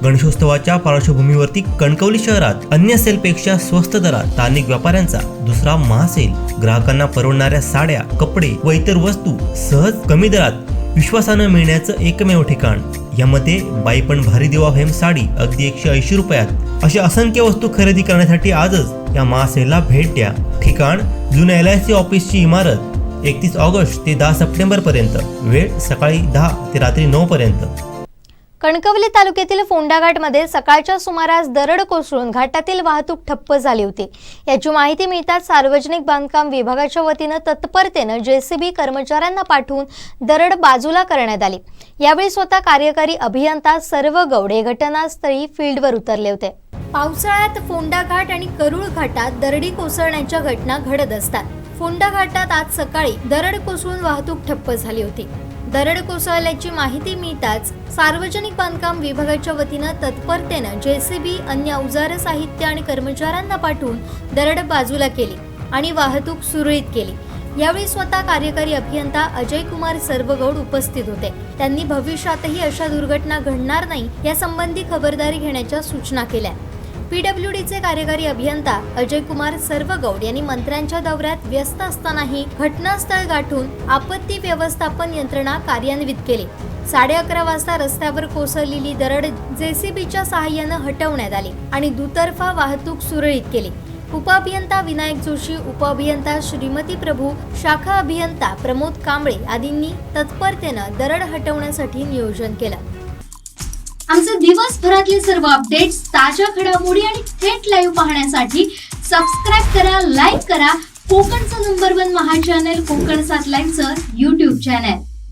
गणेशोत्सवाच्या पार्श्वभूमीवरती कणकवली शहरात अन्य सेलपेक्षा स्वस्त दरात स्थानिक व्यापाऱ्यांचा दुसरा महासेल. ग्राहकांना परवडणाऱ्या साड्या, कपडे व इतर वस्तू सहज कमी दरात विश्वासानं मिळण्याचं एकमेव ठिकाण. यामध्ये बाई पण भारी देवा फेम साडी अगदी 180 रुपयात. अशा असंख्य वस्तू खरेदी करण्यासाठी आजच या महासेलला भेट द्या. ठिकाण जुन्या LIC ऑफिसची इमारत. 31 ऑगस्ट ते 10 सप्टेंबर पर्यंत. वेळ सकाळी 10 ते रात्री 9 पर्यंत. कणकवली तालुक्यातील फोंडा घाटमध्ये सकाळच्या सुमारास दरड कोसळून घाटातील वाहतूक ठप्प झाली होती. याची माहिती मिळताच सार्वजनिक बांधकाम विभागाच्या वतीनं तत्परतेनं JCB कर्मचाऱ्यांना पाठवून दरड बाजूला करण्यात आली. यावेळी स्वतः कार्यकारी अभियंता सर्व गौड हे घटनास्थळी फील्डवर उतरले होते. पावसाळ्यात फोंडा घाट आणि करूळ घाटात दरडी कोसळण्याच्या घटना घडत असतात. फोंडा घाटात आज सकाळी दरड कोसळून वाहतूक ठप्प झाली होती. दरड कोसळल्याची माहिती मिळताच सार्वजनिक बांधकाम विभागाच्या वतीनं तत्परतेनं JCB अन्य अवजार साहित्य आणि कर्मचाऱ्यांना पाठवून दरड बाजूला केली आणि वाहतूक सुरळीत केली. यावेळी स्वतः कार्यकारी अभियंता अजय कुमार सर्वगौड उपस्थित होते. त्यांनी भविष्यातही अशा दुर्घटना घडणार नाही यासंबंधी खबरदारी घेण्याच्या सूचना केल्या. PWDचे कार्यकारी अभियंता अजय कुमार सर्वगौड यांनी मंत्र्यांच्या दौऱ्यात व्यस्त असतानाही घटनास्थळ गाठून आपत्ती व्यवस्थापन यंत्रणा कार्यान्वित केली. 11:30 वाजता रस्त्यावर कोसळलेली दरड JCBच्या सहाय्यानं हटवण्यात आली आणि दुतर्फा वाहतूक सुरळीत केली. उपअभियंता विनायक जोशी, उपअभियंता श्रीमती प्रभू, शाखा अभियंता प्रमोद कांबळे आदींनी तत्परतेनं दरड हटवण्यासाठी नियोजन केलं. आमचे दिवसभरातले सर्व अपडेट्स, ताज्या घडामोडी आणि थेट लाईव्ह पाहण्यासाठी सबस्क्राईब करा, लाईक करा कोकणचं नंबर 1 महा चॅनल कोकण 7 लाईनचं YouTube चॅनल.